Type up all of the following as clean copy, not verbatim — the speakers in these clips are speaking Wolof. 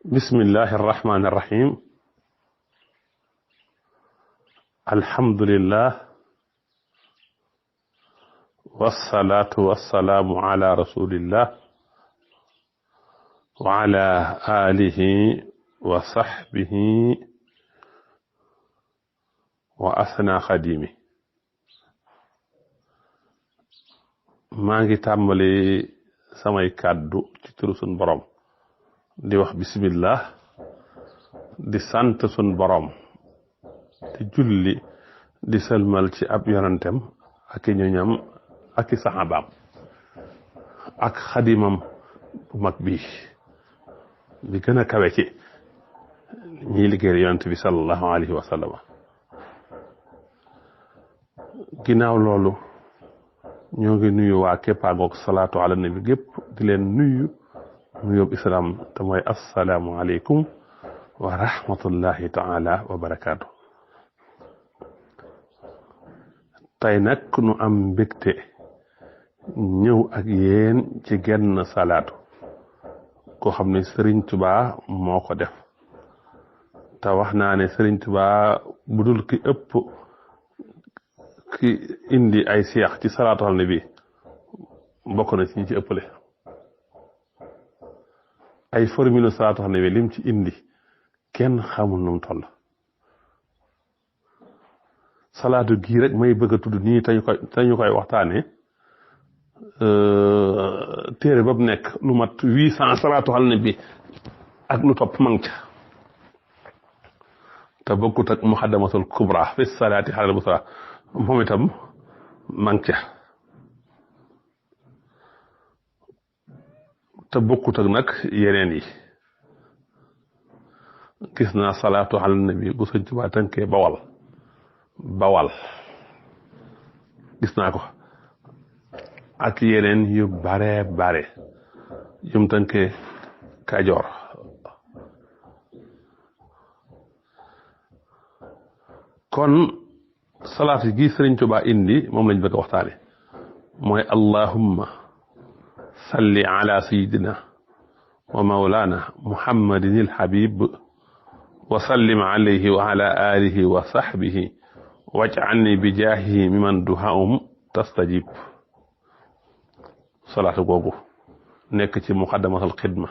بسم الله الرحمن الرحيم. الحمد لله والصلاة والسلام على رسول الله وعلى آله وصحبه وأثنى خديمه. maa ngi tàmbali samay kàddu ci turu sun borom di wax bismillah di sant sun borom di julli di sëlmal ci ab yonentem ak i ñoñam ak i saxaabaam ak xadimam bu mag bi gën a kawe ci ñiy liggéeyal yonent bi sallallahu alayhi wa sallam. ginnaaw loolu ñoo ngi nuyu waa Képpagoog salaatu ala nabi gépp di leen nuyu nuyób islam te mooy assalaamu aleykum wa rahmatullahi taala wa barakaatu. tey nag nu am mbégte ñëw ak yéen ci genn salaatu koo xam ne Sëriñ Tuubaa moo ko def te wax naa ne Sëriñ Tuubaa budul ki ëpp ki indi ay seex ci salaatu ala nabi bokk na ci ñi ci ëppale. ay formule salaatu ala nabi lim ci indi kenn xamul nu mu toll. salaatu gii rek may bëgg a tudd nii te ñu koy waxtaane téere ba mu nekk lu mat 800 salaatu ala nabi ak lu topp mang ca te bokkut ak muxaddamatul kubra fi salaati alal busra moom itam mang ca te bokkut ak nag yeneen yi. gis naa salaatu ala nabi gu Sëñ Tuubaa tënkee bawal gis naa ko ak yeneen yu bare yum tënkee Kajoor. kon salaatu gi Sëriñ Tuubaa indi moom lañ bëgg a waxtaane mooy allahumma salli ala sayyidina wa mawlana muhammadin il habib wa sallim alayhi wa ala alihi wa sahbihi waj'alni bi jaahihi miman duhaahum tastajib. salaatu googu nekk ci muqaddamatul xidma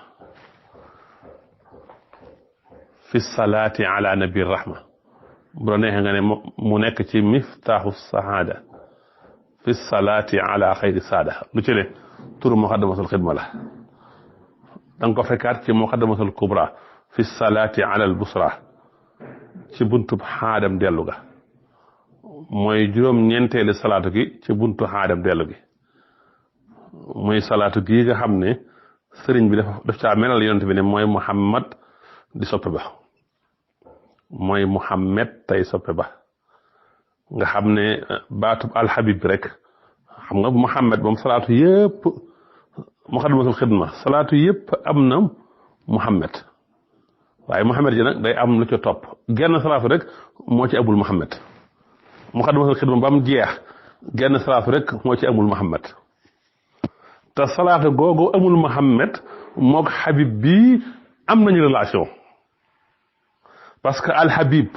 fi salaati ala nabi rahma. bu la neexee nga ne mu nekk ci miftaaxu sahaada fi salaati ala xayri saada lu ci ne turu muqaddamatul xidma la. da nga ko fekkaat ci muqaddamatul kubra fi salaati ala al busra ci buntub xaadam dellu ga mooy juróom-ñeenteeli salaatu gi ci buntu xaadam dellu gi muy salaatu gi nga xam ne sëriñ bi daf caa melal yonent bi ne mooy Muhammad di soppe ba mooy Muhammad tey soppe ba nga xam ne baatub alxabib bi rek xam nga Muhammad moom salaatu yëpp muqaddamatul xidma salaatu yëpp am na Muhammad waaye Muhammad ji nag day am lu ca topp genn salaatu rek moo ci amul Muhammad. muqaddamatul xidma ba mu jeex genn salaatu rek moo ci amul Muhammad te salaatu googu amul Muhammad moog Habib bi am nañu relation parce que alhabib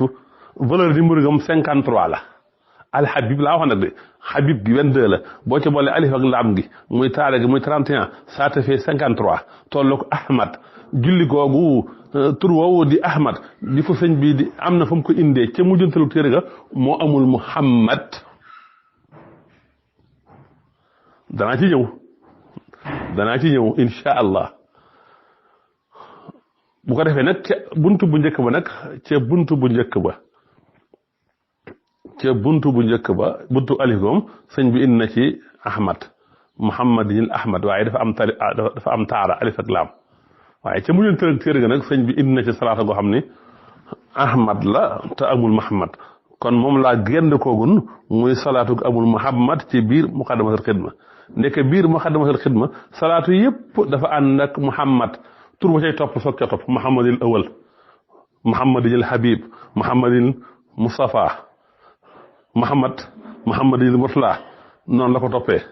valeur numéro gam 53 la. alhabib laa wax nag de Habib gi 22 la boo ci boole alif ak laam gi muy taare gi muy 31 ça te fait 53 tolloog Ahmad. julli googu tur woowu di Ahmad di ko sëñ bi di am na fa mu ko indee ca mujjantalu téere ga moo amul Muhammad. danaa ci ñëw insha allah. bu ko defee nag ca buntu bu njëkk ba buntu alif goom sëñ bi indi na ci Ahmad Muhammadinil Ahmad waaye dafa am taara alif ak laam. waaye ca mujjantalu téere ga nag sëñ bi indi na ci salaata goo xam ne Ahmad la te amul Muhammad kon moom laa génn koogun muy salaatu gu amul Muhammad ci biir muqaddamatul xidma. ndeke biir muqaddamatul xidma salaatu yëpp dafa ànd ak Muhammad tur ba cay topp soog ca topp Muhammadil awal Muhammadil habib Muhammadil Mustafa Muhammadil murtala noonu la ko toppee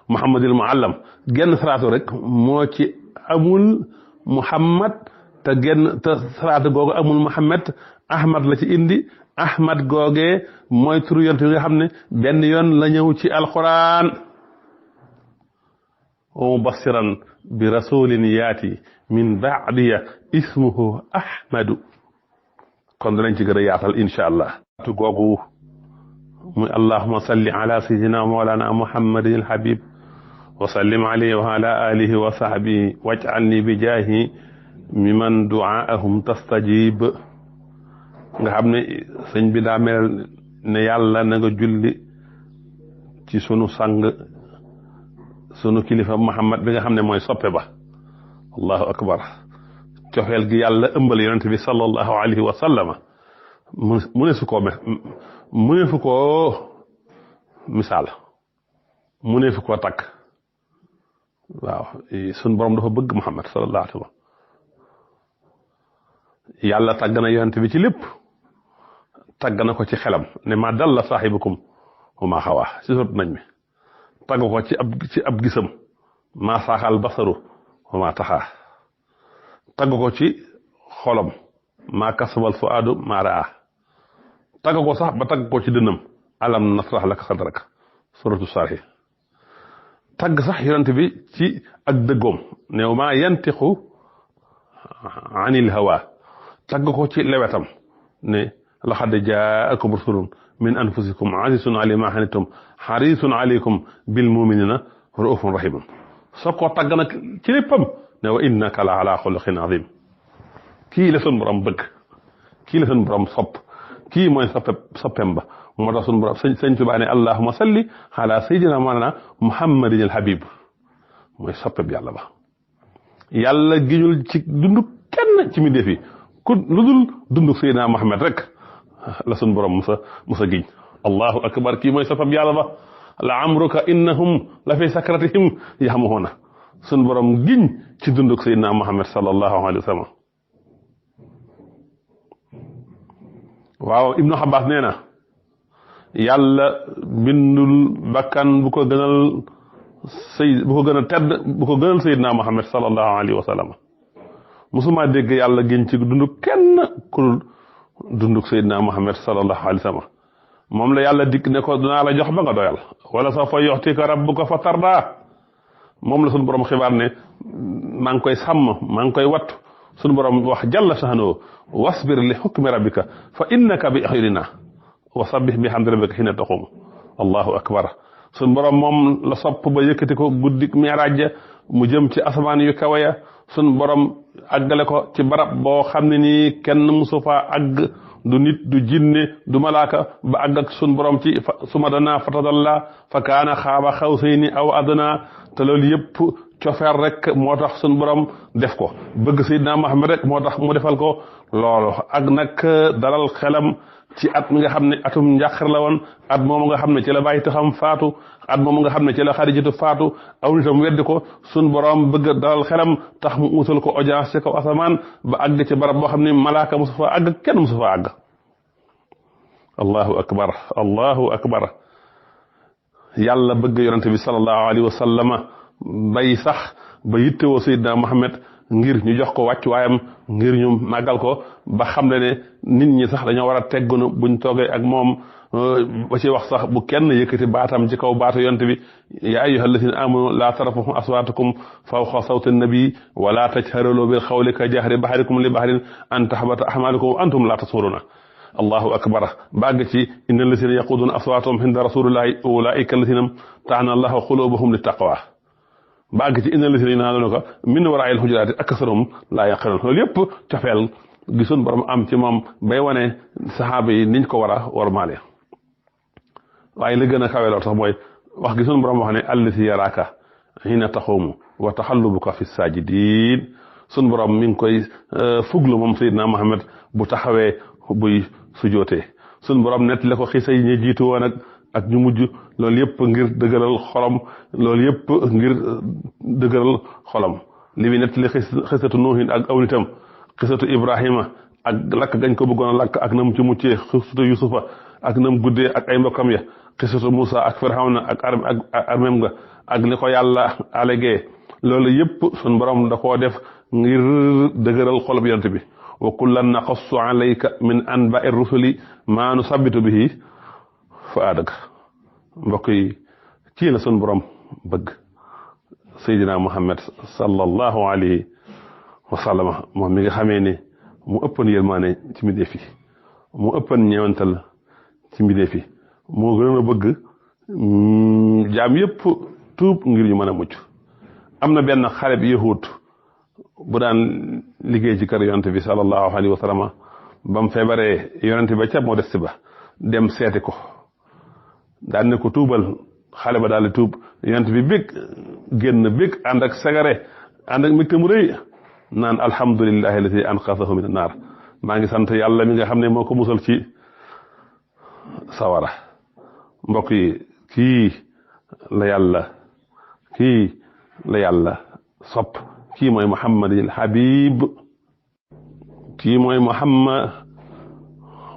Muhammadil muallam genn salaatu rek moo ci amul Muhammad te genn te salaatu googu amul Muhammad Ahmad la ci indi Ahmad googee mooy turu yonent bi nga xam ne benn yoon la ñëw ci alquran wa mubassiran bi rasulin yaati min ba'diya ismuhu Ahmadu kon danañ ci gën a yaatal incha allah tu googu muy allahuma salli ala sayyidina mawlana muhammadin alhabib wa sallim alayhi wa ala alihi wa sahbihi waj'alni bi jaahi miman du'aahum tastajib nga xam ne sëñ bi daa mel ne yàlla na nga julli ci sunu sang sunu kilifa Muhammad bi nga xam ne mooy soppe ba allahu akbar cofeel gi yàlla ëmbal yonent bi sallallahu alayhi wa sallama mu ne fu koo misaal mu ne fu koo takk waaw sunu borom dafa bëgg Muhammad sallallahu alayhi wa sallam yàlla tàgg na yonent bi ci lépp tàgg na ko ci xelam ne ma dalla saahibukum wa ma xawaa ci sot nañ mi tàgg ko ci ab gisam ma saaxal basaru wa ma taxaa tàgg ko ci xolam ma kasabal fuaadu ma raa tàgg ko sax ba tàgg ko ci dënnam alam nasrah laka sadrak suratu sarhi tàgg sax yonent bi ci ak dëggoom ne ma yantiqu anil hawa tàgg ko ci lewetam ne laqad jaakum rasulun min anfusikum azizun alayhi ma anittum harisun alaykum bil mu'minina raufun rahim soo ko tàgg nag ci léppam ne wa innaka la ala xuluqin azim kii la sun borom bëgg kii la sun borom sopp kii mooy soppem ba moo tax sun borom sëñ Tuubaa ne allahumma salli ala sayyidina mawlana muhammadin al habib mooy soppeb yàlla ba yàlla giñul ci dundu kenn ci mbindeef yi ku lu dul dundu Seydina Muhammad rek la sun borom musa giñ allahu akbar kii mooy soppeb yàlla ba la amruka innahum la fi sakratihim yahmahuuna sun borom giñ ci dunduk Seydina Muhammad sallallahu alayhi wa sallam waaw Ibnu Abbas nee na yàlla bindul bakkan bu ko gënal Seydina Muhammad sallallahu alayhi wa sallam musuma dégg yàlla gën ci dunduk kenn ku dunduk Seydina Muhammad sallallahu alayhi wa sallam moom la yàlla dikk ne ko dinaa la jox ba nga doyal wala sawfa yu'tika rabbuka fa tardaa moom la sunu borom xibaar ne maa ngi koy sàmm maa ngi koy wattu sunu borom wax jalla sha'nuhu wasbir li hukmi rabbika fa innaka bi ahyunina wa sabbih bihamdi rabbika hina taqum allahu akbar sunu borom moom la sopp ba yëkkati ko guddik mi'raaj mu jëm ci asamaan yu kawe ya sunu borom àggale ko ci barab boo xam ne nii kenn musu faa àgg du nit du jinne du malaaka ba àgg ak sunu borom ci suma dana fatadalla fa kaana xaaba xawsayni aw adna te loolu yëpp cofeer rek moo tax sunu borom def ko bëgg Seydina Muhammad rek moo tax mu defal ko loolu ak nag dalal xelam ci at mi nga xam ne atum njàqar la woon at moomu nga xam ne ci la bàyyi taxam faatu at moomu nga xam ne ci la Xadijatu faatu aw nitam weddi ko sun borom bëgg dalal xelam tax mu utal ko audience ci kaw asamaan ba àgg ci barab boo xam ne malaaka musu fa àgg kenn musu fa àgg allahu akbar allahu akbar yàlla bëgg yonente bi sallallahu alayhi wa sallama bay sax ba yittewoo Seydina Muhammad ngir ñu jox ko wàccuwaayam ngir ñu màggal ko ba xam ne nit ñi sax dañoo war a teggunu buñ toogee ak moom ba ci wax sax bu kenn yëkkati baatam ci kaw baatu yonent bi yaa ayyuhal lazina amanu laa tarfa'u aswaatakum fawqa sawti nabi wa laa tajharu bil qawli ka jahri ba'dikum li ba'din an tahbata a'maalukum wa antum laa tash'uruun allahu akbar bàgg ci inna lazina yaquduna aswaatahum inda rasulillahi ulaa'ika allazina imtahana allahu quluubahum lit taqwa bàgg ci inna lazina yunaaduunaka min waraa'il hujuraati aksaruhum laa yaqiluun loolu yëpp cofeel gisoon borom am ci moom bay wane saxaaba yi niñ ko war a wormaale waaye li gën a kawe lool sax mooy wax gisoon borom wax ne allazi yaraaka hiina taquumu wa taxallubuka fi saajidiin sun borom mi ngi koy fuglu moom Seydina Muhammad bu taxawee buy sujootee sun borom net la ko xisa yi ñu jiitu woon ak ñu mujj loolu yëpp ngir dëgëral xolam loolu yëpp ngir dëgëral xolam li bi net li xisatu Nuuhin ak aw nitam xisatu Ibrahima ak lakk gañ ko bëggoon a lakk ak nam ci muccee xisatu Yusufa ak nam guddee ak ay mbokkam ya xisatu Musa ak Firawna ak armem nga ak ni ko yàlla alégee loolu yëpp sun borom da koo def ngir dëgëral xolub yonent bi wa kullan naqassu alayka min anba'i rusuli maa nusabbitu bihi fu'aadak mbokk yi kii la sun borom bëgg Seydina Muhammad sallallahu alayhi wa sallam moom mi nga xamee ne mu ëppan yërmaane ci mbindeef yi mu ëppan ñeewantal ci mbindeef yi moo gën a bëgg jaam yëpp tuub ngir ñu mën a mucc am na benn xale bi yahut bu daan liggéey ci kër yonent bi sallallahu alayhi wa sallam ba mu feebaree yonent ba ca Modeste ba dem seeti ko daan ne ko tuubal xale ba daal di tuub yonent bi bég génn bég ànd ak sagare ànd ak mbégte mu rëy naan alhamdulillahi allati anqasahu min annaar maa ngi sant yàlla mi nga xam ne moo ko musal ci sawara mbokk yi kii la yàlla sopp kii mooy Muhammadil Habib kii mooy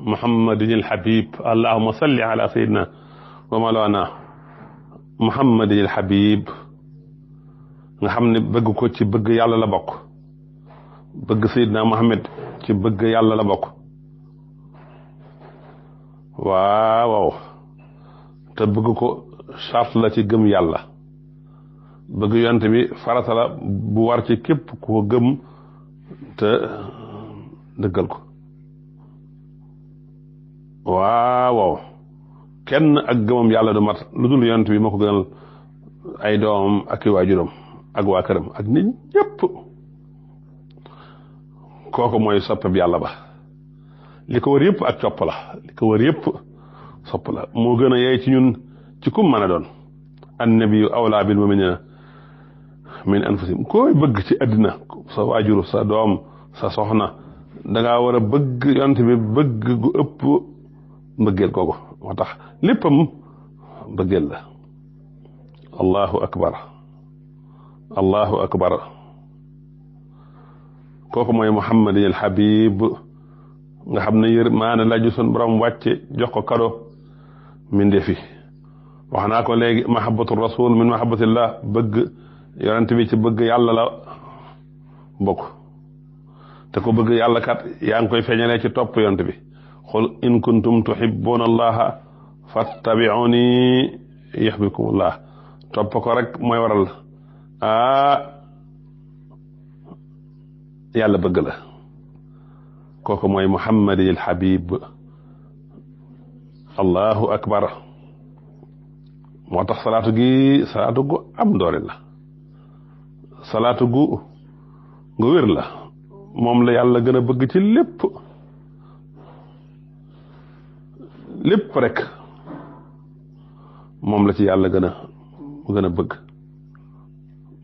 Muhammadil Habib allahumma salli ala sayyidina wa mawlana Muhammadil Habib nga xam ne bëgg ko ci bëgg yàlla la bokk bëgg Seydina Muhammad ci bëgg yàlla la bokk waaw te bëgg ko charte la ci gëm yàlla bëgg yonent bi farata la bu war ci képp ku ko gëm te dëggal ko waaw kenn ak gëmam yàlla du mat lu dul yonent bi moo ko gënal ay doomam ak i waajuram ak waa këram ak nit ñëpp kooku mooy soppeb yàlla ba li ko wër yëpp ak copp la li ko wër yëpp sopp la moo gën a yey ci ñun ci kum mën a doon annabiyu awlaa bil mu'minina min anfusihim koy bëgg ci àddina sa waajuru sa doom sa soxna dangaa war a bëgg yonent bi bëgg gu ëpp mbëggeel kooku moo tax léppam mbëggeel la allahu akbar kooku mooy Muhammadil Habib nga xam ne yërmaande la ju sun borom wàcce jox ko kado min defi wax naa ko léegi mahabbatu rasul min mahabbatillah bëgg yonent bi ci bëgg yàlla la bokk te ko bëgg yàlla kat yaa ngi koy feeñalee ci topp yonent bi qul in kuntum tuhibbuna allaha fattabi'uni yuhbibkumullah topp ko rek mooy waral yàlla bëgg la kooku mooy Muhammadil Habib allahu akbar moo tax salaatu gu am doole la salaatu gu wér la moom la yàlla gën a bëgg ci lépp rek moom la ci yàlla gën a bëgg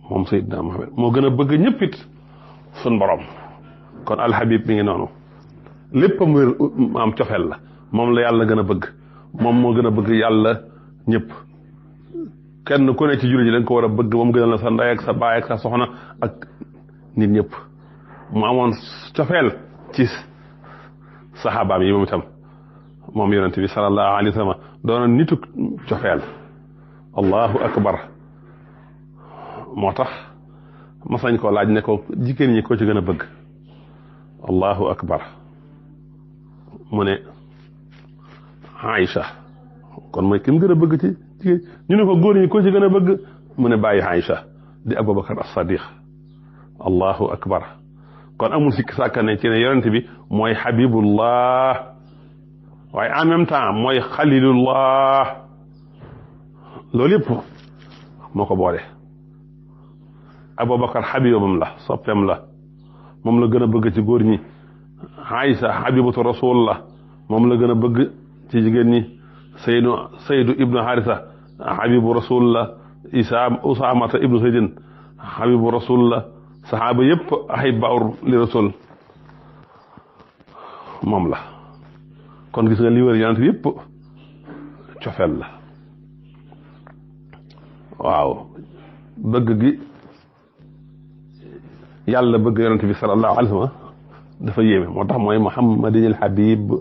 moom Seydina Muhammad moo gën a bëgg ñëpp it sun borom kon alhabib mi ngi noonu lépp am wér am cofeel la moom la yàlla gën a bëgg moom moo gën a bëgg yàlla ñëpp kenn ku ne ci jullit ji da nga ko war a bëgg moom gënal la sa ndey ak sa baay ak sa soxna ak nit ñëpp mu amoon cofeel ci saxaabaam yi moom itam moom yonent bi sallallahu alayhi wa sallam doona nitu cofeel allahu akbar moo tax ma sañ ko laaj ne ko jigéen ñi ko ci gën a bëgg allahu akbar mu ne Aïcha kon mooy ki mu gën a bëgg ci jigéen ñu ne ko góor ñi ko ci gën a bëgg mu ne bàyyi Aïcha di Abubakar as-Sadiq allahu akbar kon amul sikki sàkkane ci ne yonent bi mooy habibullah waaye en même temps mooy xalilullah loolu yëpp moo ko boole Abubakar habibam la soppeem la moom la gën a bëgg ci góor ñi Aïcha habibatu rasul la moom la gën a bëgg ci jigéen ñi Saydu ibnu Harisa habibu rasul la Usaamata ibnu Zaydin habibu rasul la saxaaba yëpp ahibbaur li rasul moom la kon gis nga li wër yonent yëpp cofeel la waaw bëgg gi yàlla bëgg yonent bi sallallahu alayhi wa sallam dafa yéeme moo tax mooy Muhammadinil Habib